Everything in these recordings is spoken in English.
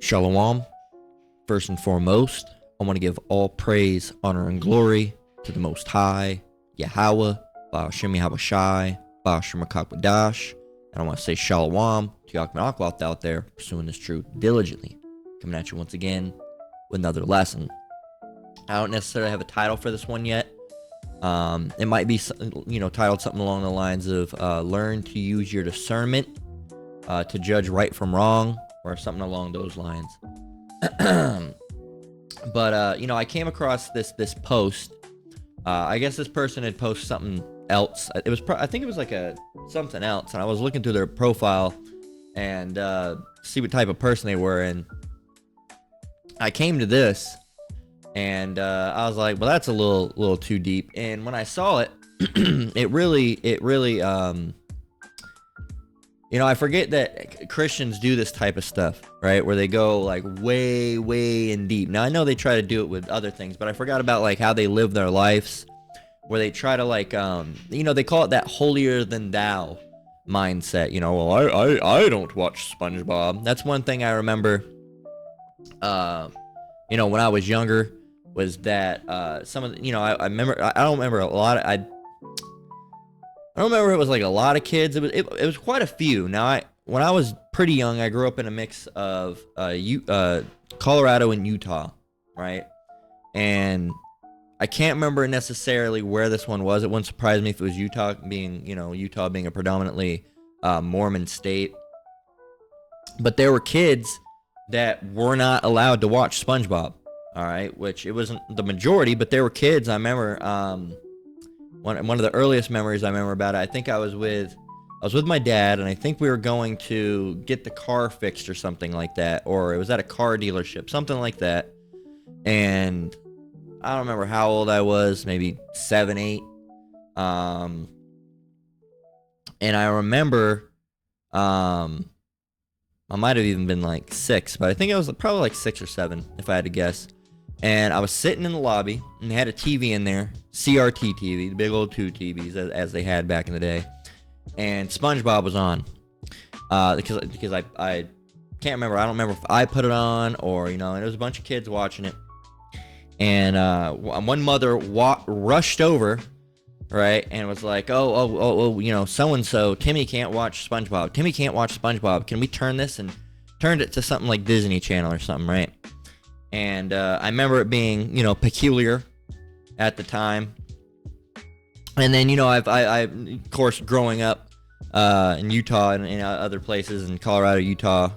Shalom. First and foremost, I want to give all praise, honor, and glory to the Most High, Yahweh, Ba'ashem Yahawashi, Ba'ashem Akakwadash, and I want to say Shalom to Yakman Akloth out there, pursuing this truth diligently. Coming at you once again with another lesson. I don't necessarily have a title for this one yet. It might be, titled something along the lines of learn to use your discernment to judge right from wrong, or something along those lines. But I came across this post. I guess this person had posted something else. It was I think it was like something else, and I was looking through their profile and see what type of person they were, and I came to this, and I was like, well, that's a little too deep. And when I saw it, it really I forget that Christians do this type of stuff, right? Where they go like way in deep. Now I know they try to do it with other things, but I forgot about like how they live their lives, where they try to like, they call it that holier than thou mindset. Well, I don't watch SpongeBob. That's one thing I remember, when I was younger, was that some of the, I remember, I don't remember a lot. I don't remember if it was like a lot of kids. It was quite a few. Now, when I was pretty young, I grew up in a mix of Colorado and Utah, right? And I can't remember necessarily where this one was. It wouldn't surprise me if it was Utah, being a predominantly Mormon state. But there were kids that were not allowed to watch SpongeBob, all right? Which it wasn't the majority, but there were kids. I remember one of the earliest memories I remember about it, I think I was with my dad, and I think we were going to get the car fixed or something like that, or it was at a car dealership, something like that. And I don't remember how old I was, maybe 7, 8. And I remember, I might have even been like 6, but I think it was probably like 6 or 7, if I had to guess. And I was sitting in the lobby, and they had a TV in there, CRT TV, the big old 2 TVs as they had back in the day. And SpongeBob was on, because I can't remember. I don't remember if I put it on or, and there was a bunch of kids watching it. And one mother rushed over, right, and was like, oh, so-and-so, Timmy can't watch SpongeBob. Timmy can't watch SpongeBob. Can we turn this? And turned it to something like Disney Channel or something, right? And I remember it being, peculiar at the time. And then, I of course, growing up in Utah and other places in Colorado, Utah,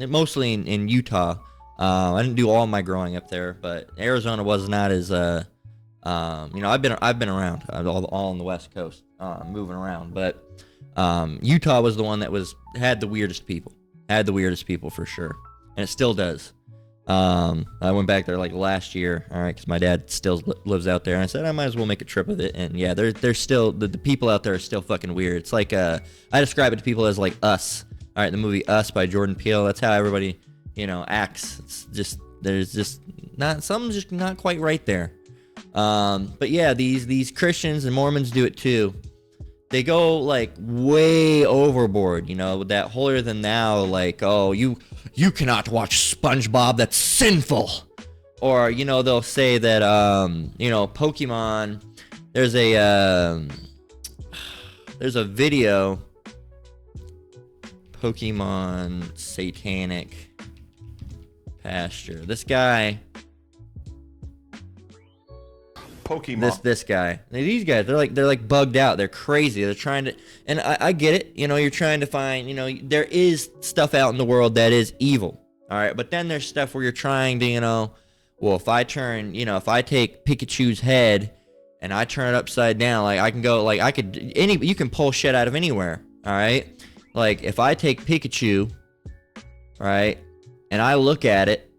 mostly in Utah. I didn't do all my growing up there, but Arizona was not as, I've been around all on the West Coast, moving around. But Utah was the one that had the weirdest people for sure, and it still does. I went back there like last year, all right, because my dad still lives out there, and I said I might as well make a trip of it. And yeah, they're still the people out there are still fucking weird. It's like I describe it to people as like Us, all right, the movie Us by Jordan Peele. That's how everybody acts. It's just there's just something's just not quite right there. But yeah, these Christians and Mormons do it too. They go like way overboard, with that holier than thou, like, oh, you cannot watch SpongeBob, that's sinful. Or, they'll say that, Pokemon, there's a video, Pokemon Satanic Pasture. This guy, Pokemon. This guy. These guys, they're like bugged out. They're crazy. They're trying to, and I get it. You're trying to find, there is stuff out in the world that is evil. All right, but then there's stuff where you're trying to, well, if I turn, if I take Pikachu's head and I turn it upside down, like I can go, like you can pull shit out of anywhere. All right, like if I take Pikachu, right, and I look at it,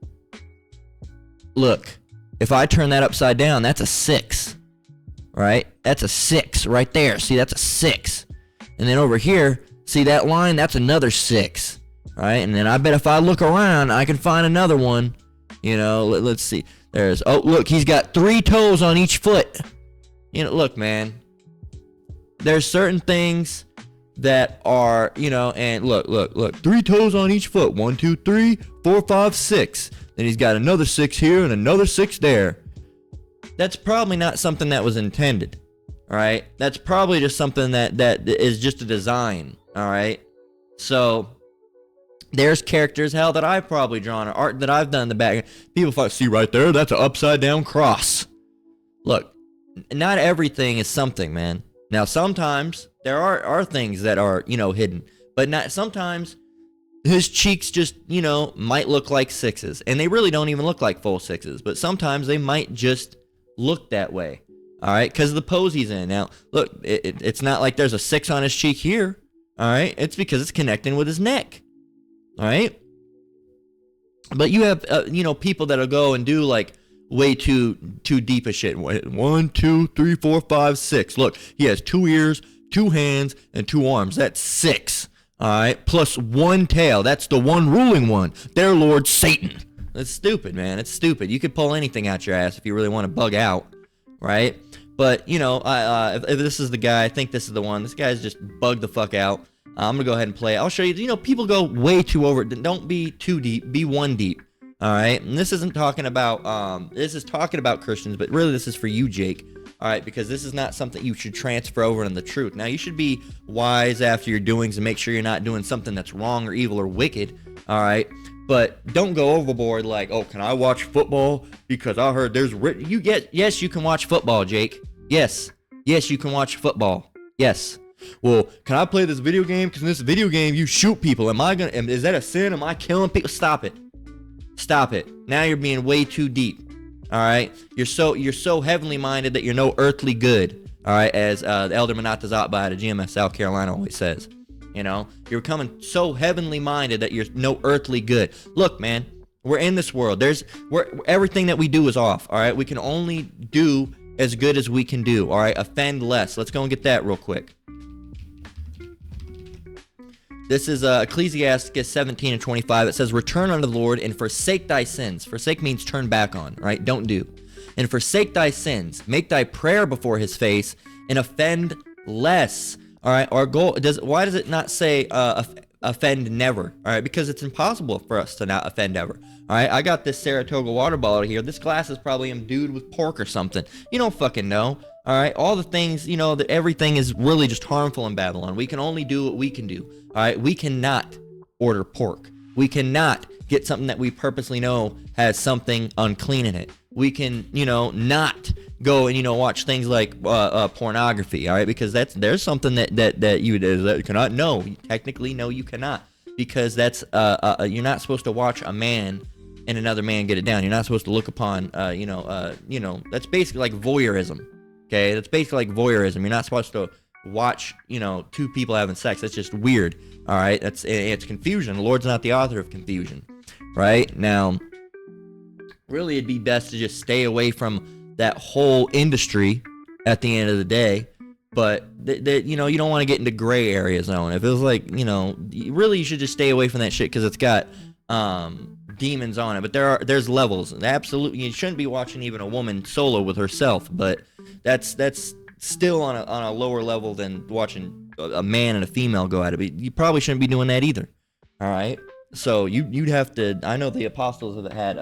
look. If I turn that upside down, that's a 6, right? That's a 6 right there. See, that's a 6. And then over here, see that line? That's another 6, right? And then I bet if I look around, I can find another one. Let's see. Look, he's got 3 toes on each foot. Look, man. There's certain things that are, and look, 3 toes on each foot. 1, 2, 3, 4, 5, 6. Then he's got another 6 here and another 6 there. That's probably not something that was intended. All right. That's probably just something that is just a design. All right. So there's characters, hell, that I've probably drawn, or art that I've done in the back. People see right there, that's an upside down cross. Look, not everything is something, man. Now, sometimes there are things that are, hidden, but not sometimes. His cheeks just, might look like 6s, and they really don't even look like full 6s, but sometimes they might just look that way. All right, because of the pose he's in. Now, look, it's not like there's a 6 on his cheek here. All right, it's because it's connecting with his neck. All right, but you have, people that'll go and do like way too deep of shit. 1, 2, 3, 4, 5, 6. Look, he has 2 ears, 2 hands, and 2 arms. That's 6. All right, plus 1 tail. That's the one ruling one. Their Lord Satan. That's stupid, man. It's stupid. You could pull anything out your ass if you really want to bug out, right? But if this is the guy, I think this is the one. This guy's just bugged the fuck out. I'm gonna go ahead and play it. I'll show you. People go way too over. Don't be too deep. Be 1 deep. All right. And this isn't talking about. This is talking about Christians, but really this is for you, Jake. All right, because this is not something you should transfer over into the truth. Now, you should be wise after your doings and make sure you're not doing something that's wrong or evil or wicked. All right. But don't go overboard like, oh, can I watch football because I heard there's yes, you can watch football, Jake. Yes, you can watch football. Yes. Well, can I play this video game? Because in this video game, you shoot people. Is that a sin? Am I killing people? Stop it. Now you're being way too deep. All right. You're so heavenly minded that you're no earthly good. All right. As the Elder Manatazatba out of GMS, South Carolina always says. You're becoming so heavenly minded that you're no earthly good. Look, man, we're in this world. Everything that we do is off. All right. We can only do as good as we can do. All right. Offend less. Let's go and get that real quick. This is Ecclesiastes 17 and 25. It says, return unto the Lord and forsake thy sins. Forsake means turn back on, right? Don't do. And forsake thy sins. Make thy prayer before his face and offend less. All right. Our goal why does it not say offend never? All right. Because it's impossible for us to not offend ever. All right. I got this Saratoga water bottle here. This glass is probably imbued with pork or something. You don't fucking know. All right. All the things, that everything is really just harmful in Babylon. We can only do what we can do. All right. We cannot order pork. We cannot get something that we purposely know has something unclean in it. We can, not go and, watch things like pornography. All right. Because there's something that you cannot. No, technically, no, you cannot. Because that's you're not supposed to watch a man and another man get it down. You're not supposed to look upon, that's basically like voyeurism. Okay, that's basically like voyeurism. You're not supposed to watch, 2 people having sex. That's just weird. All right, it's confusion. The Lord's not the author of confusion, right? Now, really, it'd be best to just stay away from that whole industry at the end of the day. But you don't want to get into gray area zone. If it was like, really, you should just stay away from that shit because it's got demons on it. But there's levels. Absolutely, you shouldn't be watching even a woman solo with herself. But that's still on a lower level than watching a man and a female go at it. But you probably shouldn't be doing that either. All right. So you'd have to. I know the apostles that had.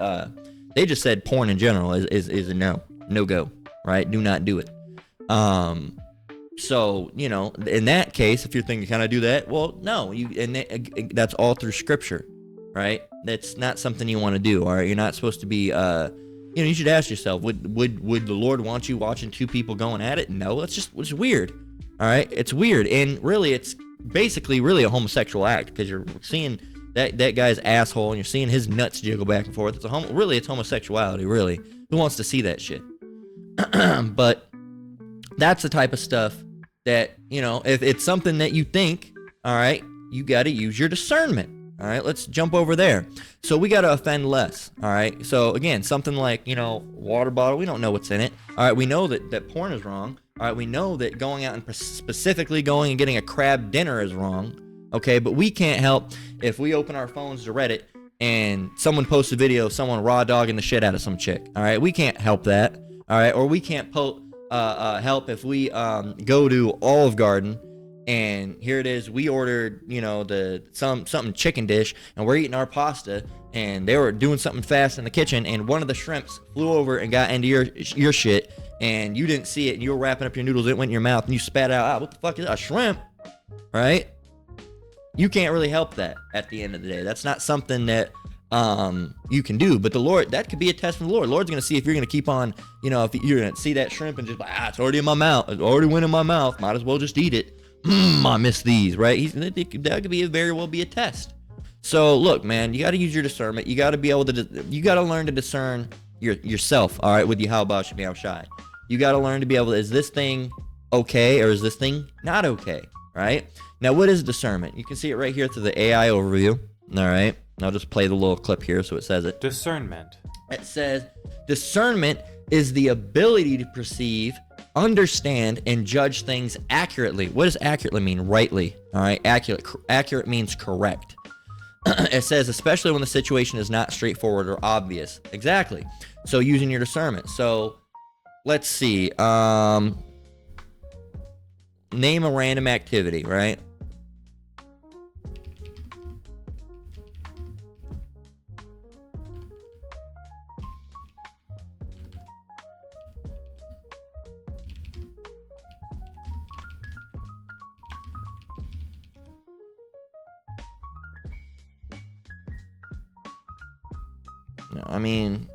They just said porn in general is a no go. Right. Do not do it. So in that case, if you're thinking, can I do that? Well, no. That's all through Scripture. Right. That's not something you want to do. All right. You're not supposed to be. You should ask yourself, would the Lord want you watching 2 people going at it? No, it's weird. All right, it's weird, and really, it's basically really a homosexual act because you're seeing that guy's asshole and you're seeing his nuts jiggle back and forth. It's homosexuality. Really, who wants to see that shit? But that's the type of stuff that if it's something that you think, all right, you got to use your discernment. All right, let's jump over there. So we got to offend less. All right. So again, something like, water bottle, we don't know what's in it. All right. We know that porn is wrong. All right. We know that going out and specifically going and getting a crab dinner is wrong. Okay. But we can't help if we open our phones to Reddit and someone posts a video of someone raw dogging the shit out of some chick. All right. We can't help that. All right. Or we can't help if we go to Olive Garden and here it is. We ordered, something chicken dish, and we're eating our pasta, and they were doing something fast in the kitchen, and one of the shrimps flew over and got into your shit, and you didn't see it, and you were wrapping up your noodles. It went in your mouth, and you spat out, what the fuck is that? A shrimp, right? You can't really help that at the end of the day. That's not something that you can do. But the Lord, that could be a test from the Lord. Lord's going to see if you're going to keep on, if you're going to see that shrimp and just like, it's already in my mouth. It already went in my mouth. Might as well just eat it. I miss these, right? That could be very well be a test. So look, man, you got to use your discernment. You got to be able to, you got to learn to discern yourself. All right. With you, how about you, shy? You got to learn to be able to, is this thing okay? Or is this thing not okay? Right? Now, what is discernment? You can see it right here through the AI overview. All right. I'll just play the little clip here so it says it. Discernment. It says, discernment is the ability to perceive, understand, and judge things accurately. What does accurately mean? Rightly. All right. Accurate means correct. It says, especially when the situation is not straightforward or obvious. Exactly. So using your discernment. So let's see. Name a random activity, right? No, I mean,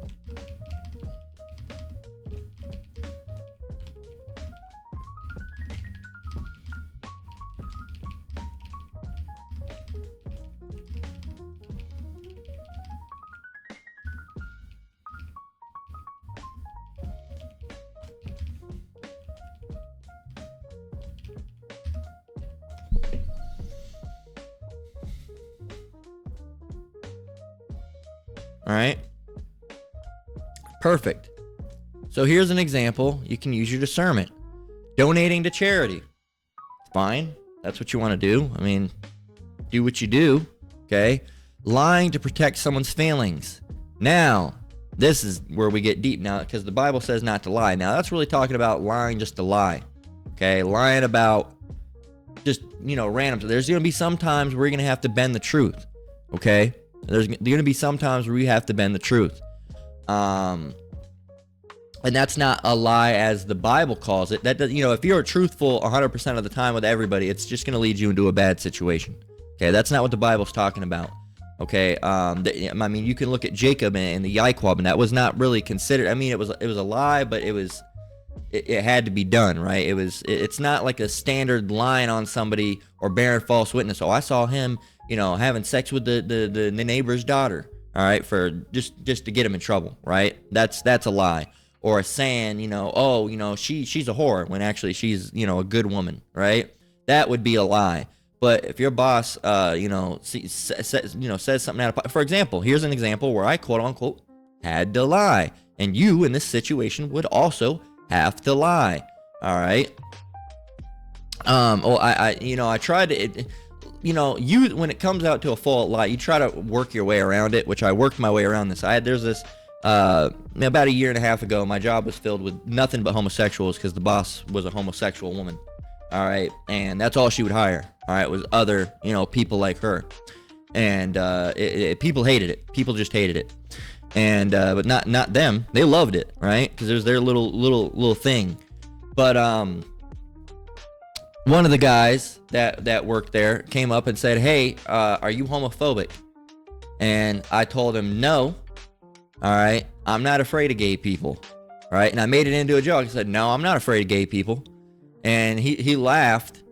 all right. Perfect. So here's an example. You can use your discernment. Donating to charity. Fine. That's what you want to do. I mean, do what you do. Okay. Lying to protect someone's feelings. Now, this is where we get deep now, because the Bible says not to lie. Now, that's really talking about lying just to lie. Okay. Lying about just, random. There's going to be some times where you're going to have to bend the truth. Okay. There's going to be some times where you have to bend the truth. And that's not a lie as the Bible calls it. That does, if you're truthful 100% of the time with everybody, it's just going to lead you into a bad situation. Okay, that's not what the Bible's talking about. Okay, I mean, you can look at Jacob and the Yiquab, and that was not really considered. I mean, it was a lie, but it had to be done, right? It's not like a standard lying on somebody or bearing false witness. Oh, I saw him, having sex with the neighbor's daughter. All right, for just to get him in trouble, right? That's a lie. Or saying, she's a whore when actually she's, a good woman, right? That would be a lie. But if your boss, says something out of, for example, here's an example where I quote unquote had to lie, and you in this situation would also have to lie. All right. I tried to. When it comes out to a full lie, you try to work your way around it, which I worked my way around this. There's this, about a year and a half ago, my job was filled with nothing but homosexuals because the boss was a homosexual woman. All right. And that's all she would hire. All right. Was other, people like her. And, people hated it. People just hated it. And, but not them. They loved it. Right. Because it was their little thing. But, one of the guys that worked there came up and said, hey, are you homophobic? And I told him, no. All right. I'm not afraid of gay people. All right. And I made it into a joke. I said, no, I'm not afraid of gay people. And he laughed.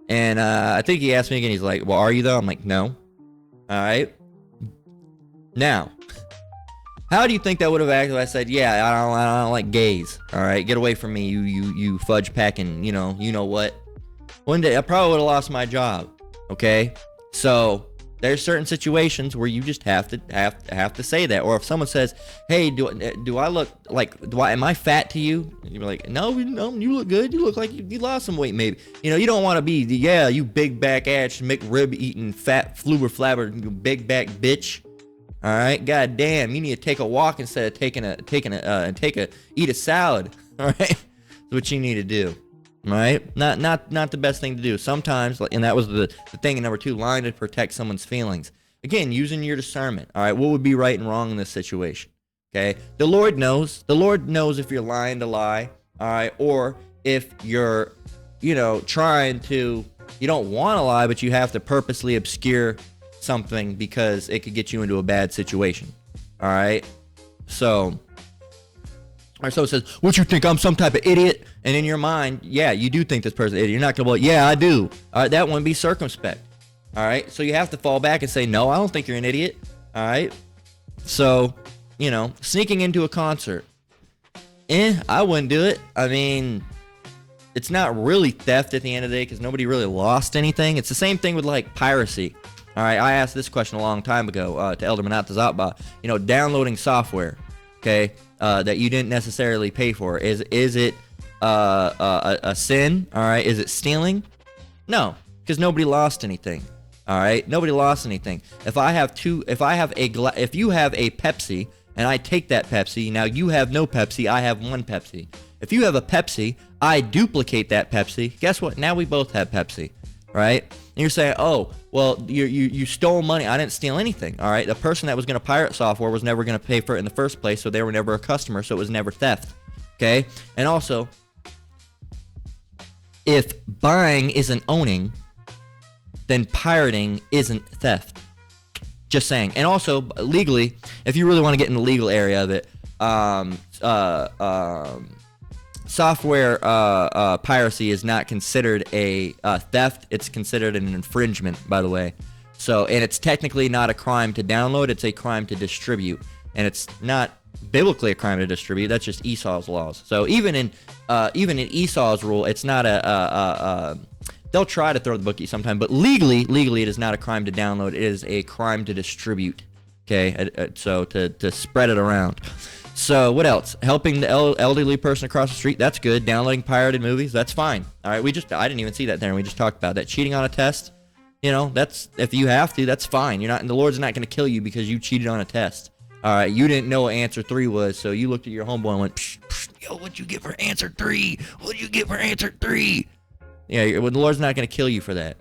And I think he asked me again. He's like, well, are you though? I'm like, no. All right. Now, how do you think that would have acted if I said, yeah, I don't like gays. All right. Get away from me, you fudge packing, you know what? One day I probably would have lost my job. Okay. So there's certain situations where you just have to say that. Or if someone says, hey, do I look like, am I fat to you? And you're like, no, you look good. You look like you lost some weight maybe. You don't want to be you big back ass McRib eating fat flubber flabber, you big back bitch. All right. God damn. You need to take a walk instead of eat a salad. All right. That's what you need to do. right? Not the best thing to do. Sometimes, and that was the thing in number 2, lying to protect someone's feelings. Again, using your discernment. All right, what would be right and wrong in this situation? Okay, the Lord knows. The Lord knows if you're lying to lie. All right, or if you're, trying to, you don't want to lie, but you have to purposely obscure something because it could get you into a bad situation. All right, so. Or so it says, what you think, I'm some type of idiot? And in your mind, yeah, you do think this person's an idiot. You're not going to be like, yeah, I do. All right, that wouldn't be circumspect. All right, so you have to fall back and say, no, I don't think you're an idiot. All right, so, sneaking into a concert. I wouldn't do it. I mean, it's not really theft at the end of the day because nobody really lost anything. It's the same thing with, like, piracy. All right, I asked this question a long time ago to Elder Manat Zatba. Downloading software, okay, that you didn't necessarily pay for. Is it a sin? All right. Is it stealing? No, because nobody lost anything. All right. Nobody lost anything. If you have a Pepsi and I take that Pepsi, now you have no Pepsi, I have one Pepsi. If you have a Pepsi, I duplicate that Pepsi. Guess what? Now we both have Pepsi. Right? And you're saying, oh, well, you stole money. I didn't steal anything. All right. The person that was going to pirate software was never going to pay for it in the first place, so they were never a customer, so it was never theft. Okay. And also, if buying isn't owning, then pirating isn't theft. Just saying. And also, legally, if you really want to get in the legal area of it, software piracy is not considered a theft. It's considered an infringement, by the way. So, and it's technically not a crime to download. It's a crime to distribute. And it's not biblically a crime to distribute. That's just Esau's laws. So even in Esau's rule, it's not they'll try to throw the book at you sometime, but legally it is not a crime to download. It is a crime to distribute. Okay, so to spread it around. So what else? Helping the elderly person across the street, that's good. Downloading pirated movies, that's fine. All right, I didn't even see that there, and we just talked about that. Cheating on a test, that's, if you have to, that's fine. The Lord's not going to kill you because you cheated on a test. All right, you didn't know what answer 3 was, so you looked at your homeboy and went, psh, psh, yo, what'd you get for answer 3? What'd you get for answer 3? Yeah, the Lord's not going to kill you for that.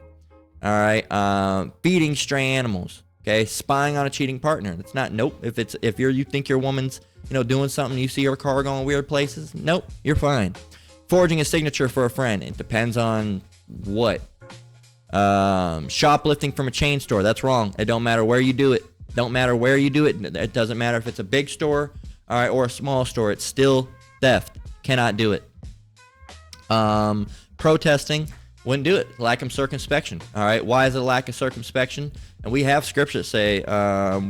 All right, feeding stray animals. Okay, spying on a cheating partner. That's not, nope. If you think your woman's, doing something, you see her car going weird places, nope, you're fine. Forging a signature for a friend. It depends on what. Shoplifting from a chain store. That's wrong. It don't matter where you do it. It doesn't matter if it's a big store, all right, or a small store. It's still theft. Cannot do it. Protesting. Wouldn't do it. Lack of circumspection. All right. Why is it a lack of circumspection? And we have scripture that say,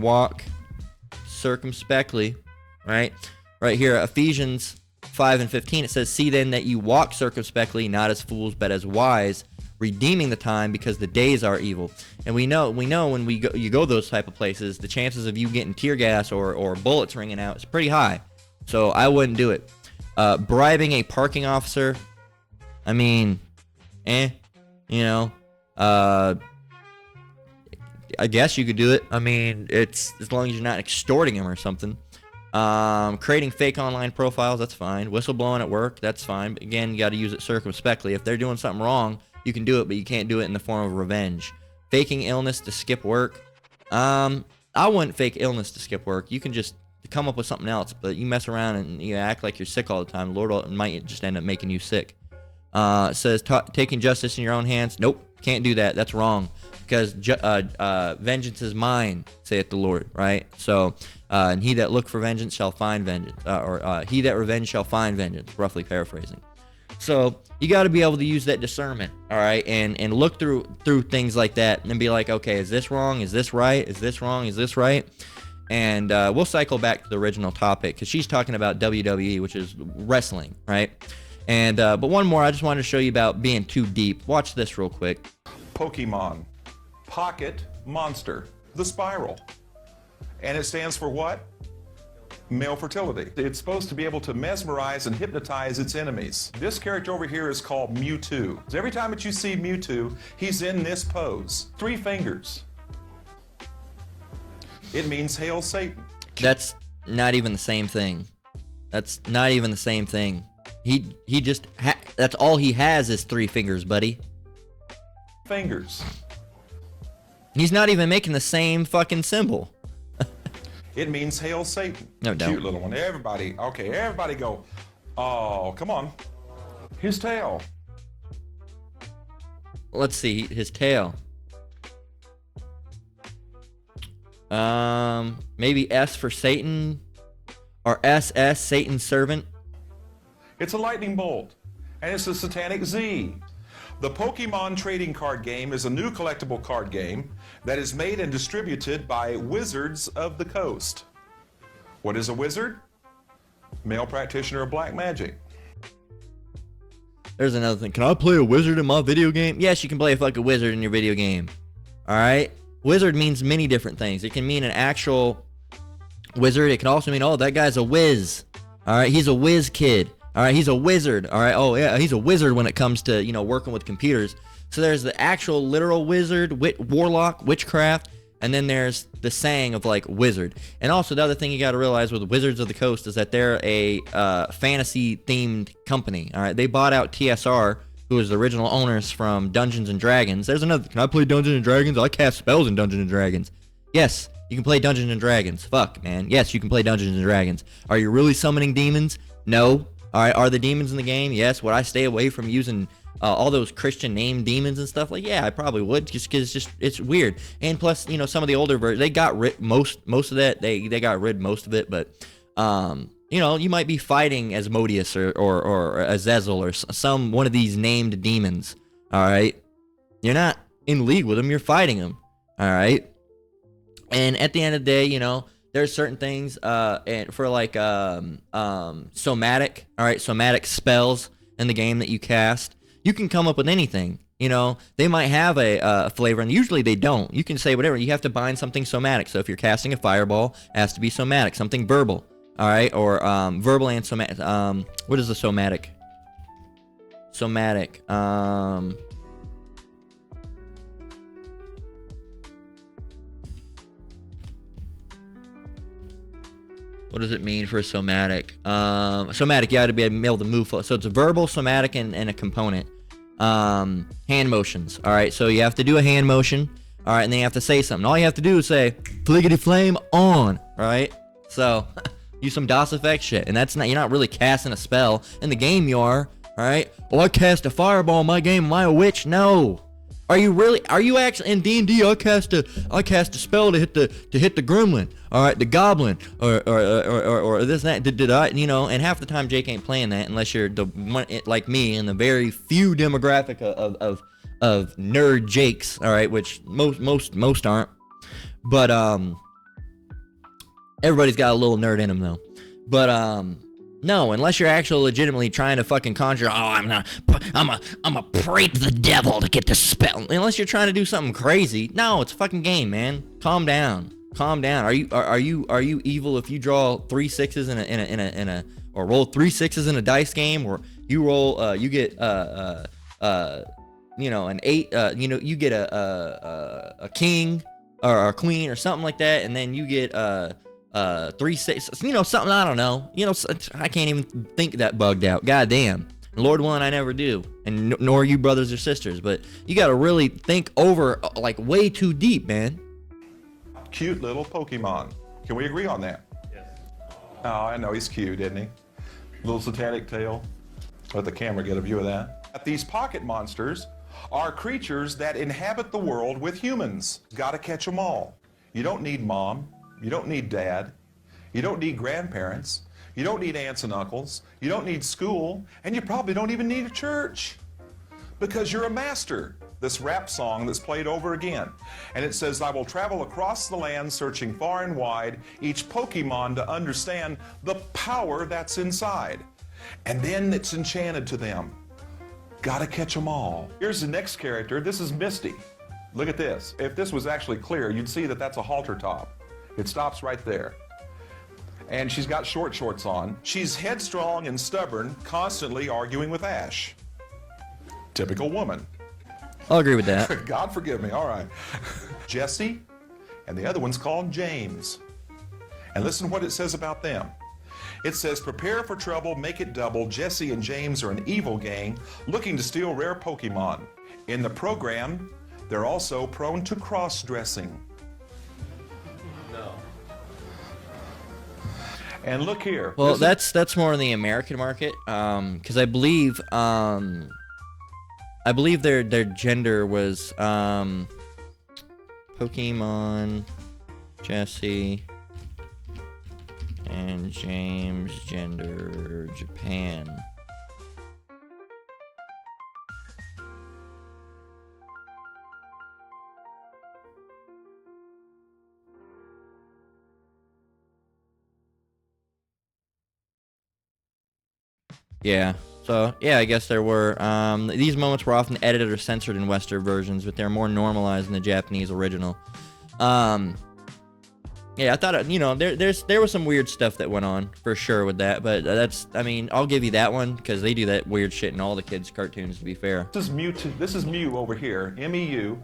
walk circumspectly. Right here, Ephesians 5:15. It says, "See then that you walk circumspectly, not as fools, but as wise, redeeming the time, because the days are evil." And we know when you go those type of places, the chances of you getting tear gas or bullets ringing out is pretty high. So I wouldn't do it. Bribing a parking officer. I mean, I guess you could do it. I mean, it's as long as you're not extorting him or something. Creating fake online profiles, that's fine. Whistleblowing at work, that's fine. But again, you got to use it circumspectly. If they're doing something wrong, you can do it, but you can't do it in the form of revenge. Faking illness to skip work. I wouldn't fake illness to skip work. You can just come up with something else, but you mess around and you act like you're sick all the time. The Lord might just end up making you sick. It says taking justice in your own hands. Nope, can't do that. That's wrong, because vengeance is mine, saith the Lord. Right? So, and he that look for vengeance shall find vengeance, or he that revenge shall find vengeance. Roughly paraphrasing. So you got to be able to use that discernment, all right, and look through things like that and be like, okay, is this wrong? Is this right? Is this wrong? Is this right? And we'll cycle back to the original topic because she's talking about WWE, which is wrestling, right? And but one more, I just wanted to show you about being too deep. Watch this real quick. Pokemon, Pocket Monster, the Spiral. And it stands for what? Male fertility. It's supposed to be able to mesmerize and hypnotize its enemies. This character over here is called Mewtwo. Every time that you see Mewtwo, he's in this pose. 3 fingers. It means hail Satan. That's not even the same thing. That's not even the same thing. He just That's all he has is 3 fingers, buddy. Fingers. He's not even making the same fucking symbol. It means hail Satan. No, don't. Cute little one. Everybody, okay, everybody go. Oh, come on. His tail. Let's see his tail. Maybe S for Satan, or SS, Satan's servant. It's a lightning bolt, and it's a satanic Z. The Pokemon trading card game is a new collectible card game that is made and distributed by Wizards of the Coast. What is a wizard? Male practitioner of black magic. There's another thing. Can I play a wizard in my video game? Yes, you can play a fucking wizard in your video game. Alright? Wizard means many different things. It can mean an actual wizard. It can also mean, oh, that guy's a whiz. Alright? He's a whiz kid. Alright? He's a wizard. Alright? Oh, yeah, he's a wizard when it comes to, you know, working with computers. So there's the actual literal wizard, warlock, witchcraft, and then there's the saying of, like, wizard. And also, the other thing you got to realize with Wizards of the Coast is that they're a fantasy-themed company. All right, they bought out TSR, who was the original owners from Dungeons and Dragons. There's another. Can I play Dungeons and Dragons? I cast spells in Dungeons and Dragons. Yes, you can play Dungeons and Dragons. Fuck, man. Yes, you can play Dungeons and Dragons. Are you really summoning demons? No. All right, are the demons in the game? Yes. Would I stay away from using all those Christian named demons and stuff? Like, yeah, I probably would, just because it's weird. And plus, you know, some of the older versions, they got rid most of that. They got rid most of it, but you know, you might be fighting Asmodeus or Azazel or some one of these named demons. All right, you're not in league with them. You're fighting them. All right, and at the end of the day, you know, there's certain things and for like somatic. All right, somatic spells in the game that you cast. You can come up with anything. You know, they might have a flavor, and usually they don't. You can say whatever. You have to bind something somatic. So if you're casting a fireball, it has to be somatic, something verbal. All right, or verbal and somatic. What is the somatic? Somatic. What does it mean for somatic? Somatic, you got to be able to move. So it's a verbal, somatic, and a component. Hand motions. All right, so you have to do a hand motion. All right, and then you have to say something. All you have to do is say "Fliggity flame on." Right? So use some DOS effect shit, and that's not. You're not really casting a spell in the game. You are. All right. Oh, I cast a fireball in my game. Am I a witch? No. Are you really? Are you actually in D&D? I cast a spell to hit the gremlin. All right, the goblin, or this and that. Did I? You know, and half the time Jake ain't playing that unless you're the one like me in the very few demographic of nerd Jakes. All right, which most aren't. But everybody's got a little nerd in them though. But no, unless you're actually legitimately trying to fucking conjure. Oh, I'm a pray to the devil to get the spell. Unless you're trying to do something crazy. No, it's a fucking game, man. Calm down. Calm down. Are you evil if you draw 3 6s in a or roll 3 6s in a dice game, or you roll you get you know, an 8 you know, you get a king or a queen or something like that, and then you get 3 6, you know, something, I don't know, you know, I can't even think that bugged out. God damn. Lord willing, I never do, and nor you brothers or sisters. But you got to really think over, like, way too deep, man. Cute little Pokemon. Can we agree on that? Yes. Oh, I know, he's cute, isn't he? Little satanic tail. Let the camera get a view of that. These pocket monsters are creatures that inhabit the world with humans. Gotta catch them all. You don't need mom. You don't need dad. You don't need grandparents. You don't need aunts and uncles. You don't need school. And you probably don't even need a church. Because you're a master. This rap song that's played over again. And it says, I will travel across the land searching far and wide, each Pokemon to understand the power that's inside. And then it's enchanted to them. Gotta catch them all. Here's the next character. This is Misty. Look at this. If this was actually clear, you'd see that that's a halter top. It stops right there. And she's got short shorts on. She's headstrong and stubborn, constantly arguing with Ash. Typical woman. I'll agree with that. God forgive me. All right. Jesse, and the other one's called James. And listen to what it says about them. It says, prepare for trouble, make it double. Jesse and James are an evil gang looking to steal rare Pokemon. In the program, they're also prone to cross-dressing. No. And look here. Well, that's more in the American market, because I believe their gender was Pokemon, Jesse, and James, gender, Japan. Yeah. So, yeah, I guess there were. These moments were often edited or censored in Western versions, but they're more normalized in the Japanese original. Yeah, I thought, there was some weird stuff that went on, for sure, with that, but I'll give you that one, because they do that weird shit in all the kids' cartoons, to be fair. This is Mew over here, M-E-U.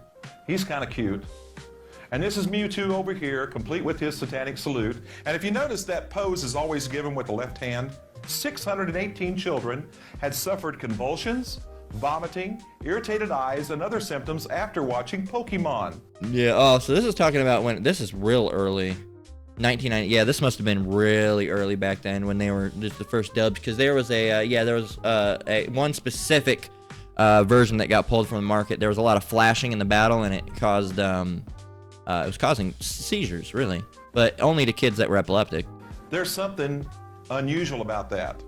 He's kind of cute. And this is Mewtwo over here, complete with his satanic salute. And if you notice, that pose is always given with the left hand. 618 children had suffered convulsions, vomiting, irritated eyes, and other symptoms after watching Pokemon. Yeah, oh, so this is talking about this is real early. 1990, yeah, this must have been really early back then when they were just the first dubs, because there was one specific version that got pulled from the market. There was a lot of flashing in the battle, and it caused, it was causing seizures, really, but only to kids that were epileptic. There's something unusual about that.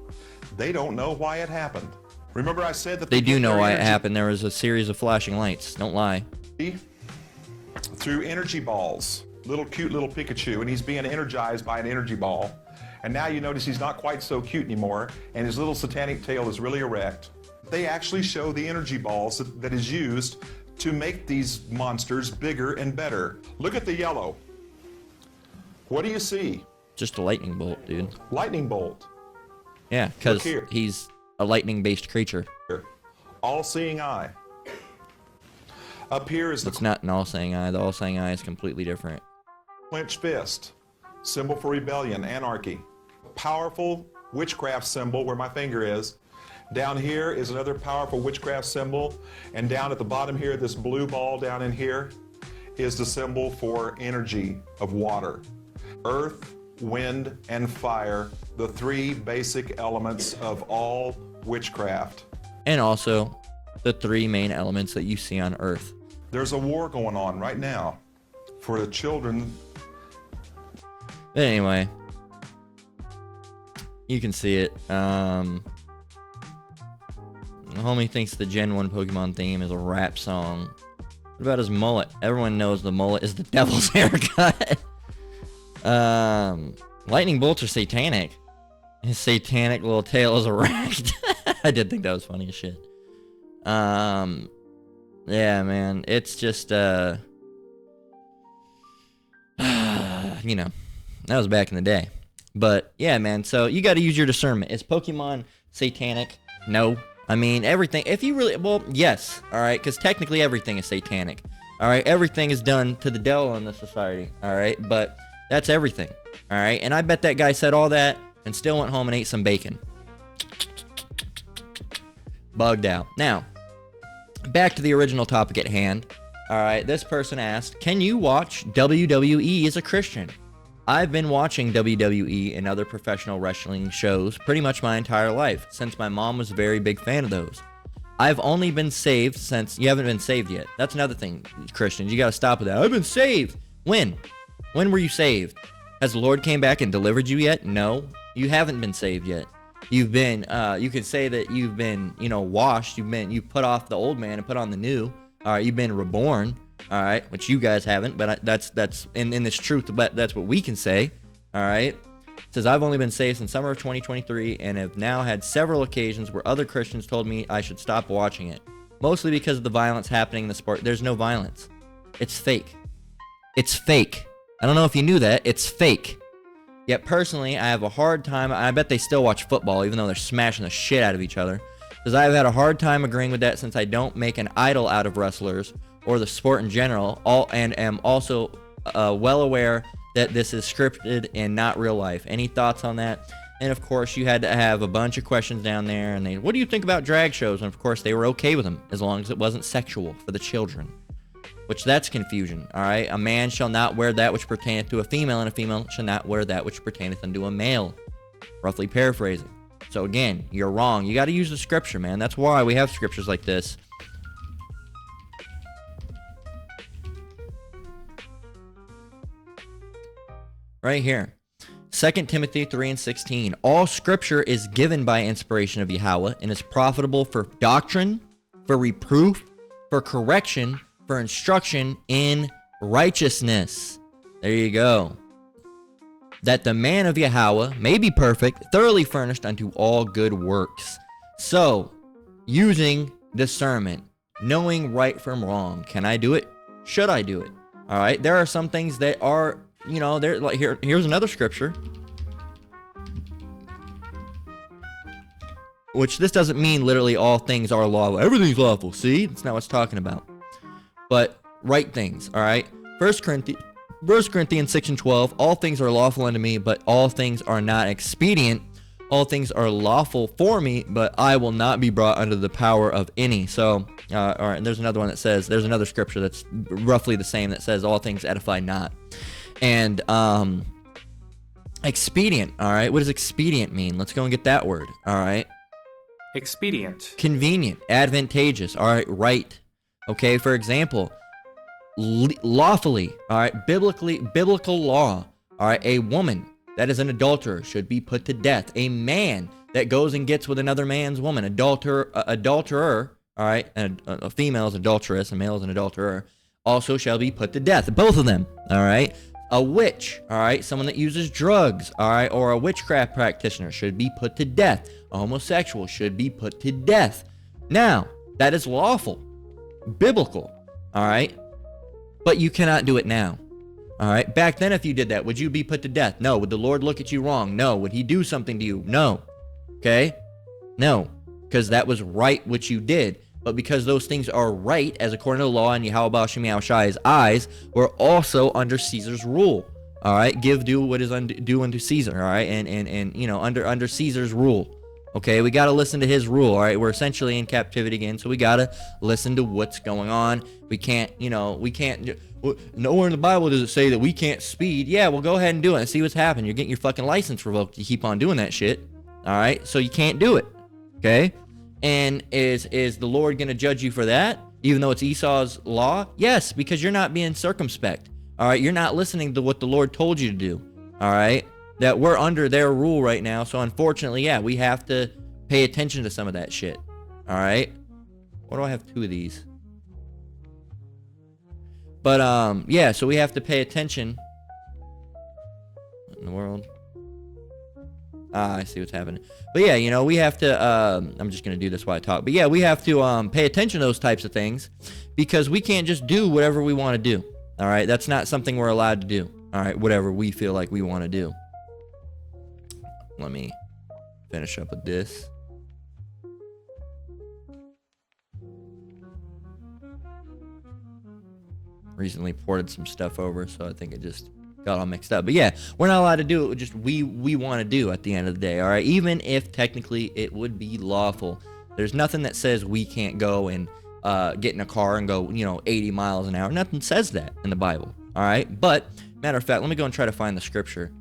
They don't know why it happened. Remember I said that they do know why it happened. There was a series of flashing lights. Don't lie. Through energy balls. Cute little Pikachu, and he's being energized by an energy ball. And now you notice he's not quite so cute anymore, and his little satanic tail is really erect. They actually show the energy balls that is used to make these monsters bigger and better. Look at the yellow. What do you see? Just a lightning bolt, dude. Lightning bolt. Yeah, because he's a lightning-based creature. All-seeing eye. Up here is It's not an all-seeing eye. The all-seeing eye is completely different. clenched fist, symbol for rebellion, anarchy. Powerful witchcraft symbol where my finger is. Down here is another powerful witchcraft symbol, and down at the bottom here, this blue ball down in here is the symbol for energy of water. Earth, wind, and fire, the three basic elements of all witchcraft. And also, the three main elements that you see on Earth. There's a war going on right now for the children. But anyway, you can see it. The homie thinks the Gen 1 Pokemon theme is a rap song. What about his mullet? Everyone knows the mullet is the devil's haircut. Lightning bolts are satanic. His satanic little tail is erect. I did think that was funny as shit. Yeah, man, it's just, that was back in the day. But, yeah, man, so you gotta use your discernment. Is Pokemon satanic? No. I mean, everything, if you really, well, yes, alright, because technically everything is satanic. Alright, everything is done to the devil in this society, alright, but that's everything, alright, and I bet that guy said all that and still went home and ate some bacon. Bugged out. Now, back to the original topic at hand. Alright, this person asked, can you watch WWE as a Christian? I've been watching WWE and other professional wrestling shows pretty much my entire life, since my mom was a very big fan of those. I've only been saved since... You haven't been saved yet. That's another thing, Christians. You gotta stop with that. I've been saved. When? When were you saved? Has the Lord came back and delivered you yet? No. You haven't been saved yet. You've been, you could say that you've been, washed. You put off the old man and put on the new. All right, you've been reborn. All right, which you guys haven't, but that's in this truth, but that's what we can say. All right. It says, I've only been saved since summer of 2023 and have now had several occasions where other Christians told me I should stop watching it. Mostly because of the violence happening in the sport. There's no violence. It's fake. It's fake. I don't know if you knew that. It's fake. Yet personally, I have a hard time. I bet they still watch football, even though they're smashing the shit out of each other. Because I've had a hard time agreeing with that since I don't make an idol out of wrestlers or the sport in general, and am also well aware that this is scripted and not real life. Any thoughts on that? And of course, you had to have a bunch of questions down there. And they, what do you think about drag shows? And of course, they were okay with them as long as it wasn't sexual for the children. Which that's confusion, all right? A man shall not wear that which pertaineth to a female, and a female shall not wear that which pertaineth unto a male. Roughly paraphrasing. So again, you're wrong. You got to use the scripture, man. That's why we have scriptures like this. Right here. 2 Timothy 3:16. All scripture is given by inspiration of Yahweh and is profitable for doctrine, for reproof, for correction, for instruction in righteousness. There you go. That the man of Yahweh may be perfect, thoroughly furnished unto all good works. So, using discernment, knowing right from wrong. Can I do it? Should I do it? All right. There are some things that are, you know, they're like here's another scripture. Which this doesn't mean literally all things are lawful. Everything's lawful. See? That's not what it's talking about. But right things, all right? 1 Corinthians 6:12, all things are lawful unto me, but all things are not expedient. All things are lawful for me, but I will not be brought under the power of any. So, all right, and there's another one that says, there's another scripture that's roughly the same that says, all things edify not. And expedient, all right? What does expedient mean? Let's go and get that word, all right? Expedient. Convenient, advantageous, all right, right. Okay, for example, lawfully, all right, biblical law, all right, a woman that is an adulterer should be put to death. A man that goes and gets with another man's woman, adulterer, all right, and a female is adulteress, a male is an adulterer, also shall be put to death. Both of them, all right. A witch, all right, someone that uses drugs, all right, or a witchcraft practitioner should be put to death. A homosexual should be put to death. Now, that is lawful, biblical, all right, but you cannot do it now. All right. Back then, if you did that, would you be put to death? No. Would the Lord look at you wrong? No. Would he do something to you? No. Okay. No. Because that was right what you did. But because those things are right, as according to the law and Yahweh Ba'ashem Yahushai's eyes, we're also under Caesar's rule. All right. Give due what is due unto Caesar. All right. And you know, under Caesar's rule. Okay, we got to listen to his rule, all right? We're essentially in captivity again, so we got to listen to what's going on. We can't, you know, nowhere in the Bible does it say that we can't speed. Yeah, well, go ahead and do it and see what's happening. You're getting your fucking license revoked. You keep on doing that shit, all right? So you can't do it, okay? And is the Lord going to judge you for that, even though it's Esau's law? Yes, because you're not being circumspect, all right? You're not listening to what the Lord told you to do, all right? That we're under their rule right now, so unfortunately, yeah, we have to pay attention to some of that shit. All right? Why do I have two of these? But, yeah, so we have to pay attention. What in the world? I see what's happening. But, yeah, you know, we have to, I'm just going to do this while I talk. But, yeah, we have to pay attention to those types of things because we can't just do whatever we want to do. All right? That's not something we're allowed to do. All right? Whatever we feel like we want to do. Let me finish up with this. Recently ported some stuff over, so I think it just got all mixed up. But yeah, we're not allowed to do it. Just we want to do at the end of the day, all right? Even if technically it would be lawful. There's nothing that says we can't go and get in a car and go, 80 miles an hour. Nothing says that in the Bible, all right? But, matter of fact, let me go and try to find the scripture.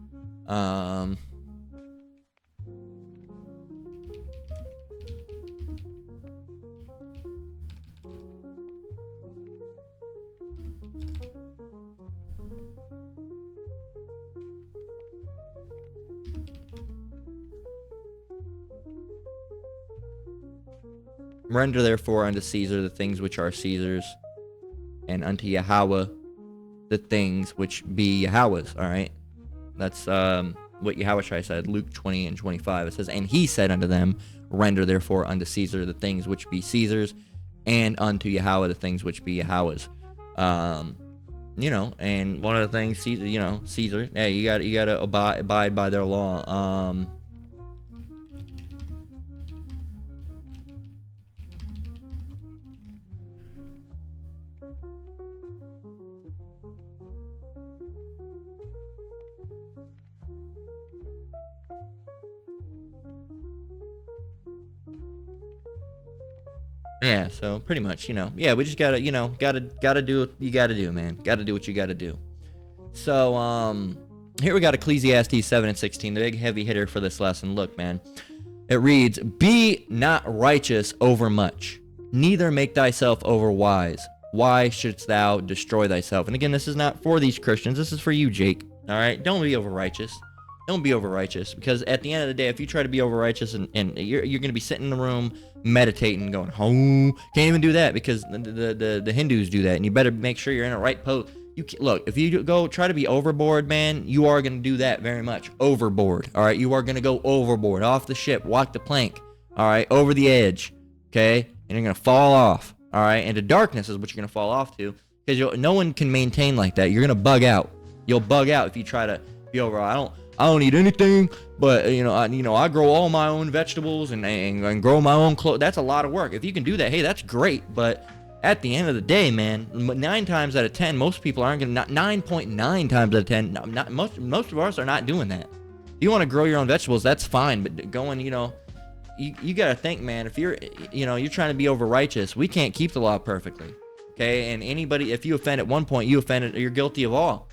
Render therefore unto Caesar the things which are Caesar's, and unto Yahweh the things which be Yahweh's. All right, that's what Yahushua said, Luke 20 and 25. It says, and he said unto them, render therefore unto Caesar the things which be Caesar's, and unto Yahweh the things which be Yahweh's. And one of the things, Caesar, hey, you gotta abide by their law. Yeah, so pretty much, yeah, we just gotta, gotta do what you gotta do, man. Gotta do what you gotta do. So, here we got Ecclesiastes 7 and 16, the big heavy hitter for this lesson. Look, man, it reads, "Be not righteous over much, neither make thyself over wise. Why shouldst thou destroy thyself?" And again, this is not for these Christians. This is for you, Jake. All right, don't be over righteous. Don't be over righteous, because at the end of the day, if you try to be over righteous and you're going to be sitting in the room meditating, going, "Oh, can't even do that," because the Hindus do that, and you better make sure you're in a right pose. Look, if you go try to be overboard, man, you are going to do that very much. Overboard, all right? You are going to go overboard, off the ship, walk the plank, all right, over the edge, okay? And you're going to fall off, all right? And the darkness is what you're going to fall off to, because no one can maintain like that. You're going to bug out. You'll bug out if you try to be over. I don't eat anything, but I grow all my own vegetables and grow my own clothes. That's a lot of work. If you can do that, hey, that's great. But at the end of the day, man, 9 times out of 10, most people aren't gonna. 9.9 times out of 10, most of us are not doing that. If you want to grow your own vegetables, that's fine. But going, you gotta think, man. If you're trying to be over righteous, we can't keep the law perfectly, okay? And anybody, if you offend at one point, you're guilty of all.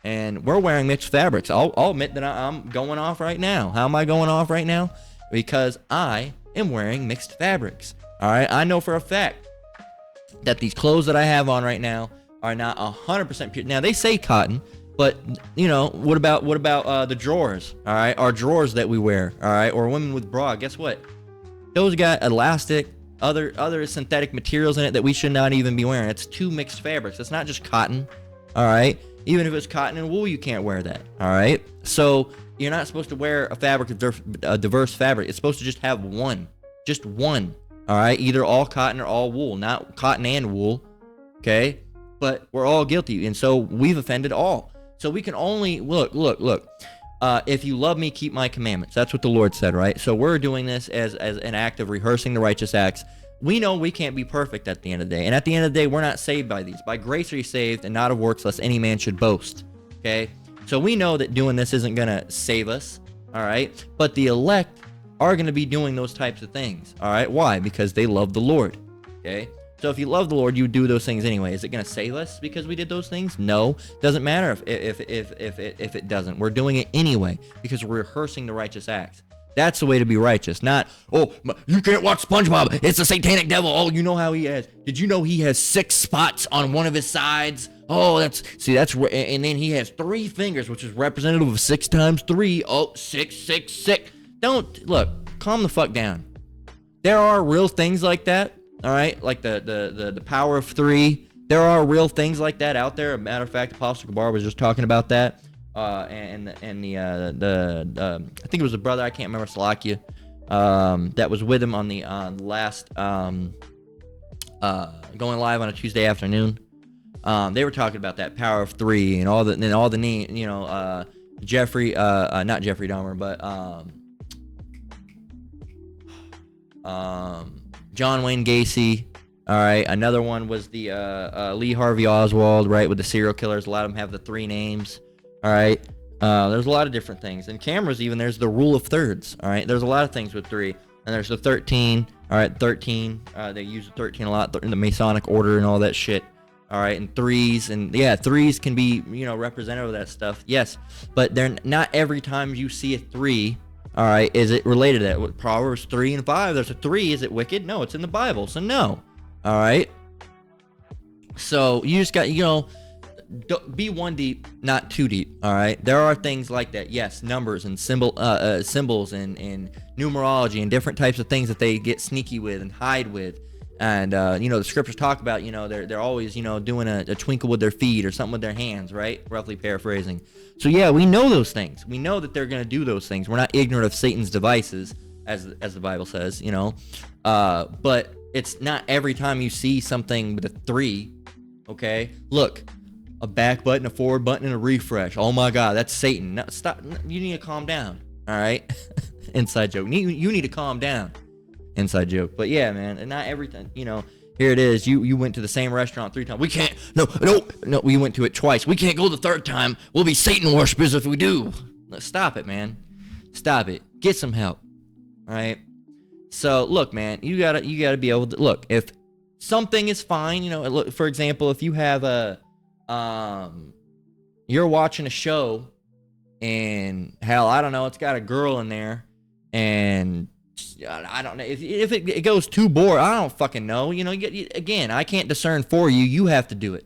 And we're wearing mixed fabrics. I'll admit that I'm going off right now. How am I going off right now? Because I am wearing mixed fabrics. All right. I know for a fact that these clothes that I have on right now are not 100% pure. Now they say cotton, but what about the drawers? All right, our drawers that we wear. All right, or women with bra. Guess what? Those got elastic, other synthetic materials in it that we should not even be wearing. It's 2 mixed fabrics. It's not just cotton. All right. Even if it's cotton and wool, you can't wear that, all right? So you're not supposed to wear a fabric of a diverse fabric. It's supposed to just have one, all right? Either all cotton or all wool, not cotton and wool, okay? But we're all guilty, and so we've offended all. So we can only, look. If you love me, keep my commandments. That's what the Lord said, right? So we're doing this as an act of rehearsing the righteous acts. We know we can't be perfect at the end of the day. And at the end of the day, we're not saved by these. By grace are you saved, and not of works, lest any man should boast. Okay? So we know that doing this isn't going to save us. All right? But the elect are going to be doing those types of things. All right? Why? Because they love the Lord. Okay? So if you love the Lord, you do those things anyway. Is it going to save us because we did those things? No. Doesn't matter if it doesn't. We're doing it anyway because we're rehearsing the righteous acts. That's the way to be righteous. Not, "Oh, you can't watch SpongeBob. It's a satanic devil. Oh, you know how he has. Did you know he has 6 spots on one of his sides? Oh, that's and then he has 3 fingers, which is representative of 6 times 3. Oh, 666. Don't look. Calm the fuck down. There are real things like that. All right, like the power of 3. There are real things like that out there. As a matter of fact, Apostle Gabar was just talking about that. And I think it was a brother, I can't remember, Slovakia, that was with him on the last going live on a Tuesday afternoon. They were talking about that power of 3 and all the Jeffrey, not Jeffrey Dahmer, but John Wayne Gacy. All right, another one was the Lee Harvey Oswald, right, with the serial killers. A lot of them have the 3 names. All right, there's a lot of different things. And cameras, even, there's the rule of thirds. All right, there's a lot of things with 3. And there's the 13. All right, 13. They use the 13 a lot in the Masonic order and all that shit. All right, and 3s, and yeah, 3s can be, representative of that stuff. Yes, but they're not every time you see a 3. All right, is it related to that? With Proverbs 3 and 5, there's a 3. Is it wicked? No, it's in the Bible, so no. All right. So you just got, be 1 deep, not 2 deep. All right. There are things like that. Yes, numbers and symbols and numerology and different types of things that they get sneaky with and hide with. And the scriptures talk about, they're always, doing a twinkle with their feet or something with their hands, right? Roughly paraphrasing. So yeah, we know those things. We know that they're going to do those things. We're not ignorant of Satan's devices, as the Bible says, But it's not every time you see something with a 3. Okay, look. A back button, a forward button, and a refresh. Oh my God, that's Satan. No, stop. You need to calm down. All right? Inside joke. You need to calm down. Inside joke. But yeah, man, and not everything. Here it is. You went to the same restaurant 3 times. We can't. No. We went to it twice. We can't go the 3rd time. We'll be Satan worshipers if we do. Stop it, man. Stop it. Get some help. All right? So look, man, you gotta be able to look. If something is fine, you know, look, for example, if you have you're watching a show and hell, I don't know, it's got a girl in there, and I don't know if it goes too bored. I don't fucking know. You know, again, I can't discern for you. You have to do it.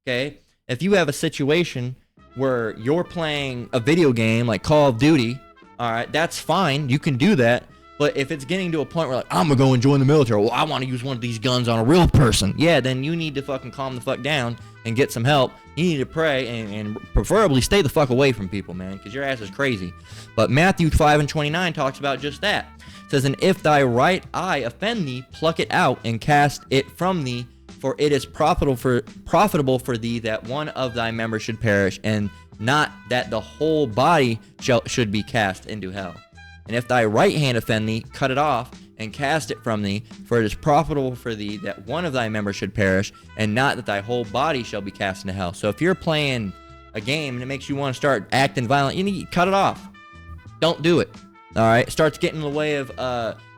Okay. If you have a situation where you're playing a video game like Call of Duty, all right, that's fine. You can do that. But if it's getting to a point where like, I'm gonna go and join the military, well, I want to use one of these guns on a real person, yeah, then you need to fucking calm the fuck down and get some help. You need to pray and preferably stay the fuck away from people, man, because your ass is crazy. But Matthew 5:29 talks about just that. It says, and if thy right eye offend thee, pluck it out and cast it from thee, for it is profitable for thee that one of thy members should perish, and not that the whole body should be cast into hell. And if thy right hand offend thee, cut it off and cast it from thee, for it is profitable for thee that one of thy members should perish, and not that thy whole body shall be cast into hell. So if you're playing a game and it makes you want to start acting violent, you need to cut it off. Don't do it. All right, it starts getting in the way of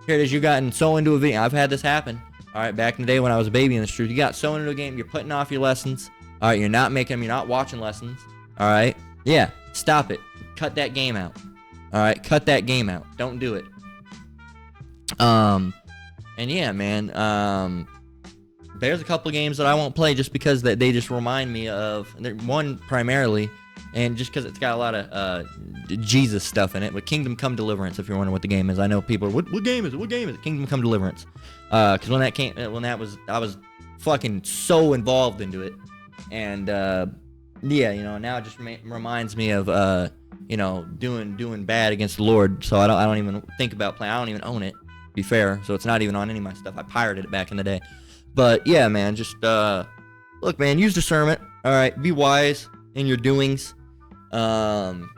here it is. You gotten so into a video. I've had this happen. All right, back in the day when I was a baby in the street, you got so into a game, you're putting off your lessons. All right, you're not making them. You're not watching lessons. All right, yeah, stop it. Cut that game out. All right, cut that game out. Don't do it. And yeah, man. There's a couple of games that I won't play just because they just remind me of one primarily. And just because it's got a lot of Jesus stuff in it, but Kingdom Come Deliverance. If you're wondering what the game is, I know people are. What game is it? What game is it? Kingdom Come Deliverance. Because I was fucking so involved into it, and yeah, you know, now it just reminds me of you know, doing bad against the Lord. So I don't even think about playing. I don't even own it, to be fair. So it's not even on any of my stuff. I pirated it back in the day. But yeah, man, just look, man, use discernment. All right, be wise in your doings. And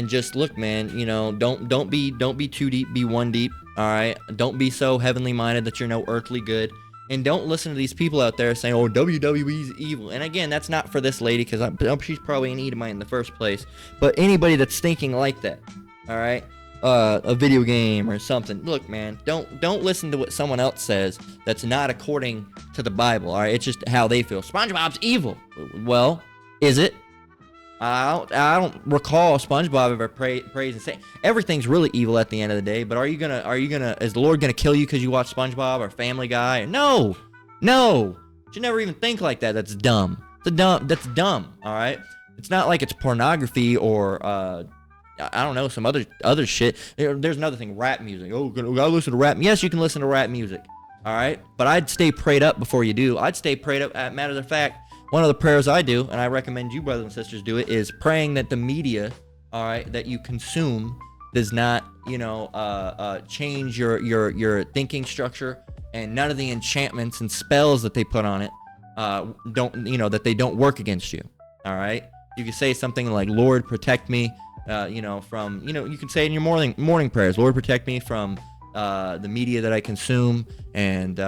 just look, man, you know, don't be too deep, be one deep. All right, don't be so heavenly minded that you're no earthly good, and don't listen to these people out there saying, oh, WWE's evil. And again, that's not for this lady, because she's probably an Edomite in the first place, but anybody that's thinking like that, all right, a video game or something, look, man, don't listen to what someone else says that's not according to the Bible. All right, it's just how they feel. SpongeBob's evil. Well, is it? I don't recall SpongeBob ever praise and say everything's really evil at the end of the day. But are you gonna is the Lord gonna kill you because you watch SpongeBob or Family Guy? No. You should never even think like that. That's dumb. That's dumb. All right. It's not like it's pornography or I don't know, some other shit. There's another thing, rap music. Oh, gotta listen to rap. Yes, you can listen to rap music. All right, but I'd stay prayed up before you do. I'd stay prayed up. As a matter of fact, one of the prayers I do, and I recommend you brothers and sisters do it, is praying that the media, all right, that you consume does not, you know, change your thinking structure, and none of the enchantments and spells that they put on it that they don't work against you. All right, you can say something like, Lord, protect me, you know, from, you know, you can say in your morning prayers, Lord, protect me from the media that I consume, and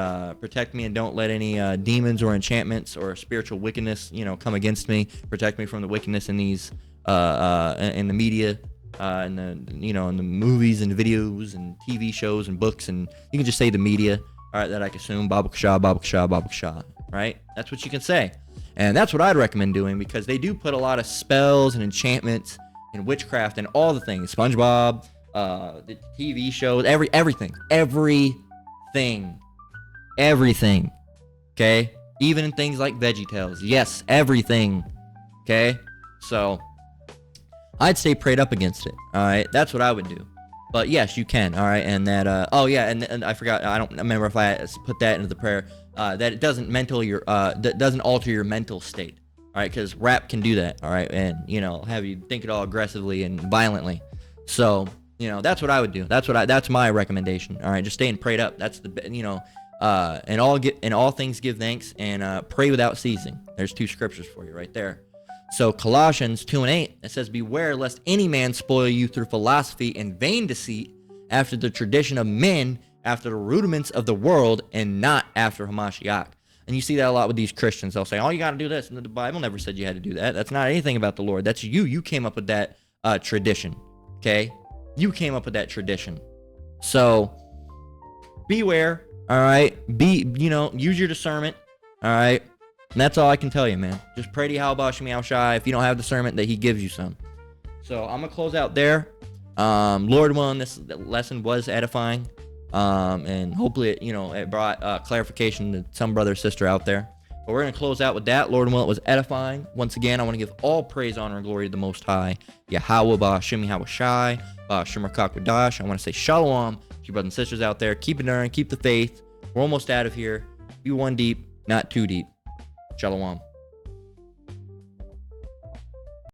protect me and don't let any demons or enchantments or spiritual wickedness, you know, come against me. Protect me from the wickedness in these in the media, in the, you know, in the movies and videos and TV shows and books, and you can just say the media, all right, that I consume. Babu Kasha, Babu Kasha, Babu Kasha, right? That's what you can say, and that's what I'd recommend doing, because they do put a lot of spells and enchantments and witchcraft and all the things. SpongeBob. The TV shows, everything, okay? Even in things like VeggieTales, yes, everything, okay? So, I'd stay prayed up against it, all right? That's what I would do. But yes, you can, all right? And that, oh yeah, and I forgot, I don't remember if I put that into the prayer, that it doesn't that doesn't alter your mental state, all right? Because rap can do that, all right? And, you know, have you think it all aggressively and violently. So, you know, that's what I would do. That's my recommendation. All right, just staying prayed up. That's the, you know, in all things give thanks, and pray without ceasing. There's 2 scriptures for you right there. So Colossians 2:8, it says, beware lest any man spoil you through philosophy and vain deceit, after the tradition of men, after the rudiments of the world, and not after Hamashiach. And you see that a lot with these Christians. They'll say, oh, you got to do this, and the Bible never said you had to do that. That's not anything about the Lord. That's you came up with that tradition, okay? You came up with that tradition. So, beware. All right. Use your discernment. All right. And that's all I can tell you, man. Just pray to Yahweh Shem Yahweh Shai. If you don't have discernment, that he gives you some. So I'm going to close out there. Lord willing, this lesson was edifying. And hopefully it brought clarification to some brother or sister out there. But we're going to close out with that. Lord willing, it was edifying. Once again, I want to give all praise, honor, and glory to the Most High. Yahweh Ba'Shem Yahweh Shai. Ba'Shem Rakak. I want to say shalom to you brothers and sisters out there. Keep it earned. Keep the faith. We're almost out of here. Be one deep, not too deep. Shalom.